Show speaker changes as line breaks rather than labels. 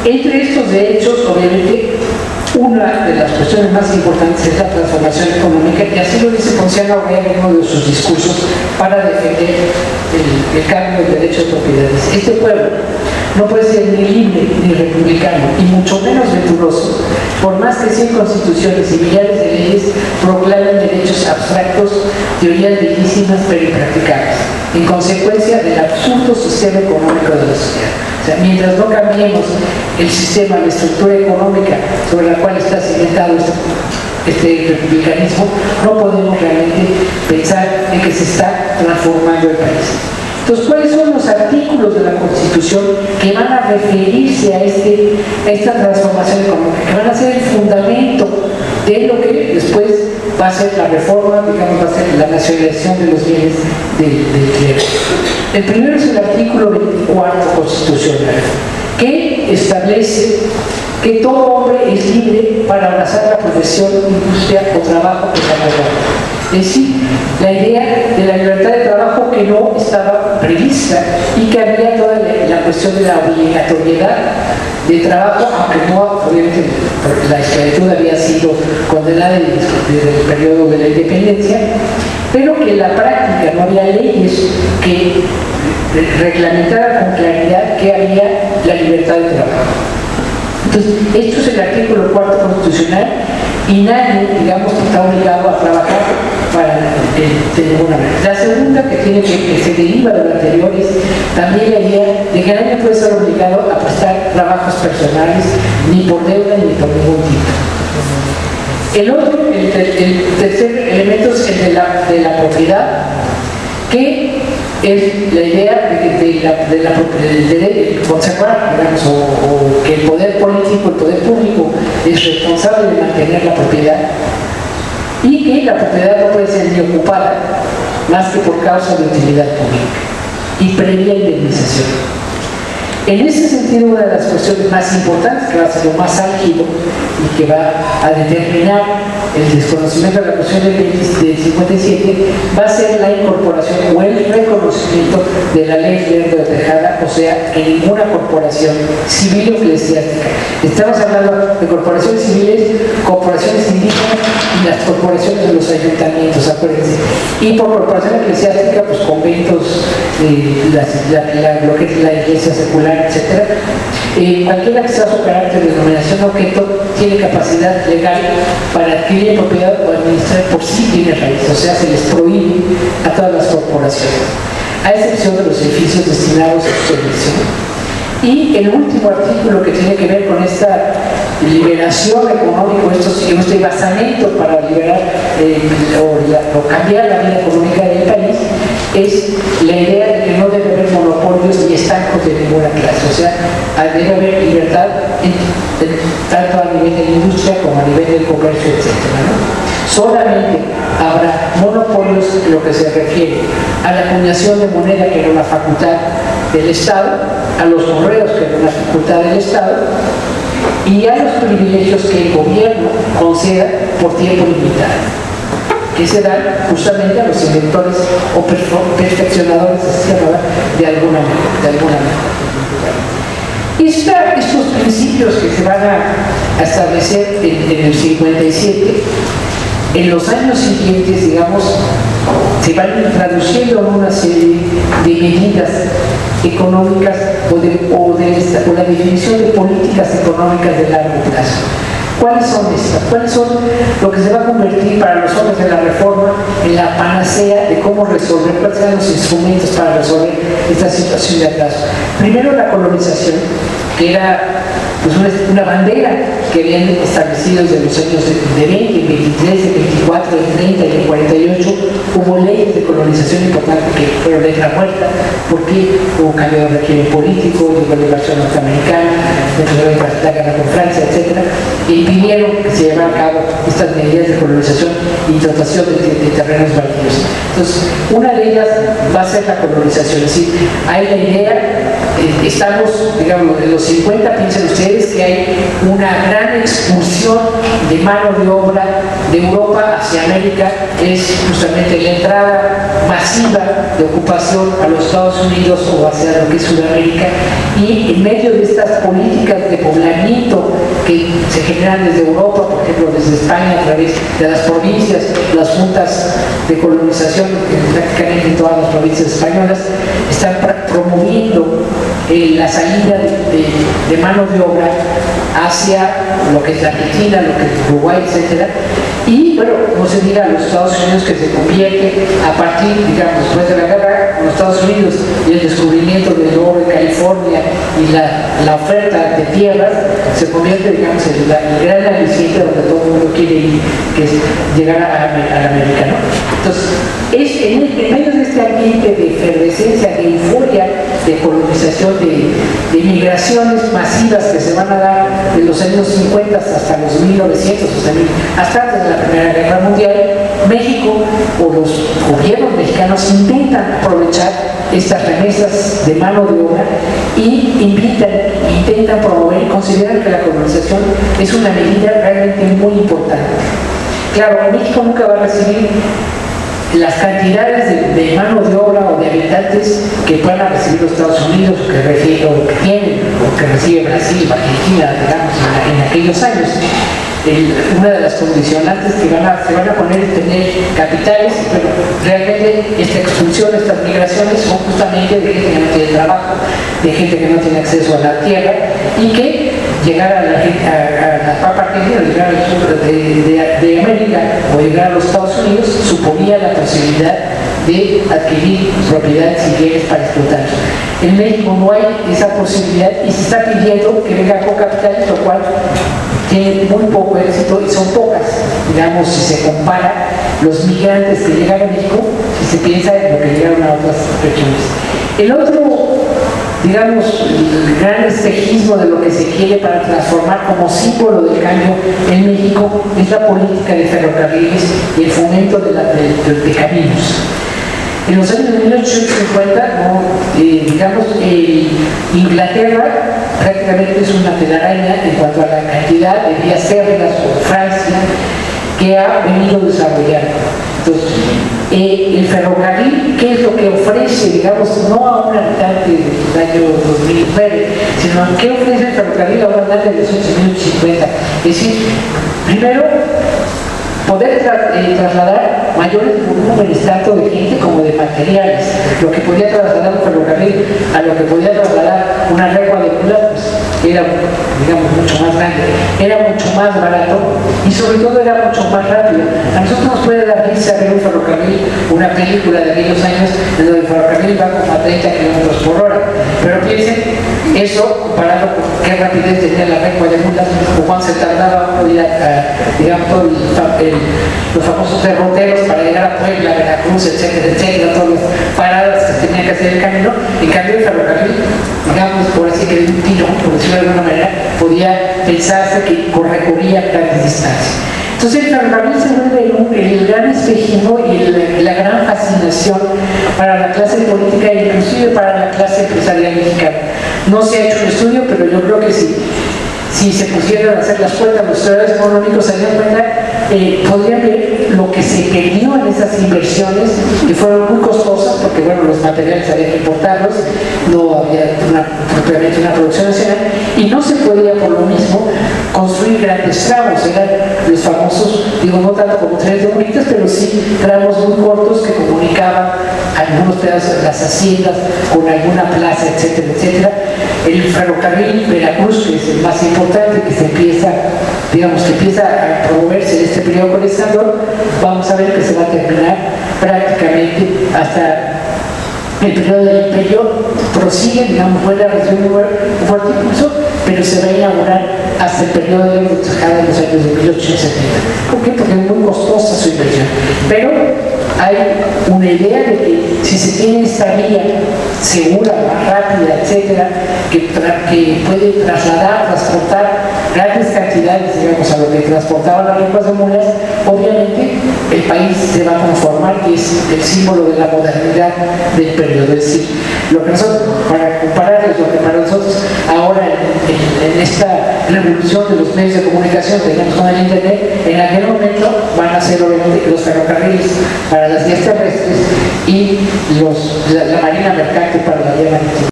Entre estos derechos, obviamente, una de las cuestiones más importantes es la transformación económica, y así lo dice Ponciano Arriaga en uno de sus discursos para defender el cambio del derecho de propiedades. Este pueblo no puede ser ni libre ni republicano, y mucho menos venturoso, por más que 100 constituciones y millares de leyes proclamen derechos abstractos, teorías bellísimas pero impracticables, en consecuencia del absurdo sistema económico de la sociedad. O sea, mientras no cambiemos el sistema, la estructura económica sobre la cual está cimentado este republicanismo, no podemos realmente pensar en que se está transformando el país. Entonces, ¿cuáles son los artículos de la Constitución que van a referirse a esta transformación económica, que van a ser el fundamento de lo que después va a ser la reforma, digamos, va a ser la nacionalización de los bienes del clero? El primero es el artículo 24 constitucional, que establece que todo hombre es libre para abrazar la profesión, industria o trabajo que se Es decir, la idea de la libertad de trabajo que no estaba prevista, y que había toda la cuestión de la obligatoriedad de trabajo, aunque no, obviamente, la esclavitud había sido condenada desde el periodo de la independencia, pero que en la práctica no había leyes que reglamentaran con claridad que había la libertad de trabajo. Entonces, esto es el artículo 4 constitucional, y nadie, digamos, está obligado a trabajar para tener una vida. La segunda, que se deriva de lo anterior, es también la idea de que nadie puede ser obligado a prestar trabajos personales, ni por deuda ni por ningún tipo. El otro, el tercer elemento es el de la propiedad, que es la idea de conservar, digamos, o que el poder político, el poder público es responsable de mantener la propiedad, y que la propiedad no puede ser ni ocupada más que por causa de utilidad pública y previa indemnización. En ese sentido, una de las cuestiones más importantes, que va a ser lo más álgido y que va a determinar el desconocimiento de la cuestión del 57, va a ser la incorporación o el reconocimiento de la ley Lerdo de Tejada, o sea, que ninguna corporación civil o eclesiástica. Estamos hablando de corporaciones civiles, corporaciones indígenas y las corporaciones de los ayuntamientos, acuérdense. Y por corporación eclesiástica, pues conventos, lo que es la iglesia secular, etc. Cualquiera que sea su carácter de denominación objeto tiene capacidad legal para adquirir propiedad o administrar por sí bienes raíces, o sea, se les prohíbe a todas las corporaciones, a excepción de los edificios destinados a su servicio. Y el último artículo, que tiene que ver con esta liberación económica, este basamento para liberar o cambiar la vida económica del país, es la idea de que no debe haber monopolios ni estancos de ninguna clase, o sea, debe haber libertad tanto a nivel de la industria como a nivel del comercio, etc., ¿no? Solamente habrá monopolios en lo que se refiere a la acuñación de moneda, que era una facultad del Estado, a los correos, que era una facultad del Estado, y a los privilegios que el gobierno conceda por tiempo limitado, que se dan justamente a los inventores o perfeccionadores, así se llama, de alguna manera. Estos principios que se van a establecer en el 57, en los años siguientes, digamos, se van traduciendo en una serie de medidas económicas o la definición de políticas económicas de largo plazo. ¿Cuáles son estas? ¿Cuáles son lo que se va a convertir para los hombres de la reforma en la panacea de cómo resolver, cuáles serán los instrumentos para resolver esta situación de atraso? Primero, la colonización, que era pues una bandera que habían establecido desde los años de 20, 23, de 24, de 30 y de 48. Hubo leyes de colonización importantes que fueron letra muerta, porque hubo cambio de régimen político, llegó la invasión norteamericana, empezó la guerra con Francia, etc. Y pidieron que se llevaran a cabo estas medidas de colonización y dotación de terrenos baldíos. Entonces, una de ellas va a ser la colonización, es decir, hay la idea, estamos, digamos, en los 50, piensen ustedes que hay una gran expulsión de mano de obra de Europa hacia América, es justamente la entrada masiva de ocupación a los Estados Unidos o hacia lo que es Sudamérica, y en medio de estas políticas de población se generan desde Europa, por ejemplo desde España, a través de las provincias, las juntas de colonización, prácticamente en todas las provincias españolas, están promoviendo la salida de mano de obra hacia lo que es la Argentina, lo que es Uruguay, etc. Y bueno, no se diga a los Estados Unidos, que se convierte a partir, digamos, después de la guerra con los Estados Unidos y el descubrimiento del oro de California y la oferta de tierras, se convierte, digamos, en el gran aliciente donde todo el mundo quiere ir, que es llegar a la América, ¿no? Entonces, es en medio de este ambiente de efervescencia, de euforia, de colonización, de migraciones masivas que se van a dar de los años 50 hasta los 1900, hasta antes de la Primera Guerra Mundial, México o los gobiernos mexicanos intentan aprovechar estas remesas de mano de obra y intentan promover y consideran que la colonización es una medida realmente muy importante. Claro, México nunca va a recibir las cantidades de mano de obra o de habitantes que puedan recibir los Estados Unidos, o que tienen, o que recibe Brasil, Argentina, digamos, en aquellos años. Una de las condicionantes que se van a poner es tener capitales, pero realmente esta expulsión, estas migraciones son justamente de gente que no tiene trabajo, de gente que no tiene acceso a la tierra y que llegar a la papa argentina, llegar al sur de América o llegar a los Estados Unidos suponía la posibilidad de adquirir propiedades y bienes para explotar. En México no hay esa posibilidad y se está pidiendo que venga con capitales, lo cual tiene muy poco éxito y son pocas, digamos, si se compara los migrantes que llegan a México, si se piensa en lo que llegaron a otras regiones. El otro, digamos, el gran espejismo de lo que se quiere para transformar como símbolo del cambio en México es la política de ferrocarriles y el fomento de caminos. En los años de 1850, digamos, Inglaterra prácticamente es una telaraña en cuanto a la cantidad de vías férreas, o Francia, que ha venido desarrollando. Entonces, el ferrocarril, ¿qué es lo que ofrece, digamos, no a un habitante del año 2009, sino qué ofrece el ferrocarril a un habitante de los 1850? Es decir, primero, poder trasladar mayores volúmenes tanto de gente como de materiales. Lo que podía trasladar un ferrocarril a lo que podía trasladar una legua de mulas, pues era, digamos, mucho más grande, era mucho más barato y sobre todo era mucho más rápido. A nosotros nos puede dar risa ver un ferrocarril, una película de aquellos años en donde el ferrocarril va como a 30 kilómetros por hora, pero piensen eso comparado con qué rapidez tenía la legua de mulas o cuánto se tardaba digamos, los famosos derroteros para llegar a Puebla, Veracruz, etcétera, etcétera, todas las paradas que tenía que hacer el camino. En cambio, el ferrocarril, digamos, por así que un tirón, por decirlo de alguna manera, podía pensarse que recorría grandes distancias. Entonces, el ferrocarril se vuelve el gran espejismo y la gran fascinación para la clase política e inclusive para la clase empresarial mexicana. No se ha hecho un estudio, pero yo creo que sí. Si se pusieran a hacer las cuentas, los historiadores económicos se darían cuenta, podrían ver lo que se perdió en esas inversiones, que fueron muy costosas, porque bueno, los materiales había que importarlos, no había propiamente una producción nacional, y no se podía por lo mismo construir grandes tramos, eran los famosos, digo, no tanto como trenes de bonitas, pero sí tramos muy cortos que comunicaban algunos pedazos de las haciendas con alguna plaza, etcétera, etcétera. El ferrocarril Veracruz, que es el más importante, que se empieza, digamos, que empieza a promoverse en este periodo colonizador, vamos a ver que se va a terminar prácticamente hasta el periodo del imperio, prosigue, digamos, vuelve a recibir un fuerte impulso, pero se va a inaugurar hasta el periodo de Tejada en los años de 1870. ¿Por qué? Porque es muy costosa su inversión. Pero hay una idea de que si se tiene esta vía segura, más rápida, etcétera, que puede trasladar, transportar grandes cantidades, digamos, a lo que transportaban las lenguas de mulas, obviamente el país se va a transformar, que es el símbolo de la modernidad del periodo. Es decir, lo que nosotros, para compararles lo que para nosotros ahora en esta revolución de los medios de comunicación tenemos con el internet, en aquel momento van a ser obviamente los ferrocarriles para las vías terrestres y la marina mercante para la vía marítima.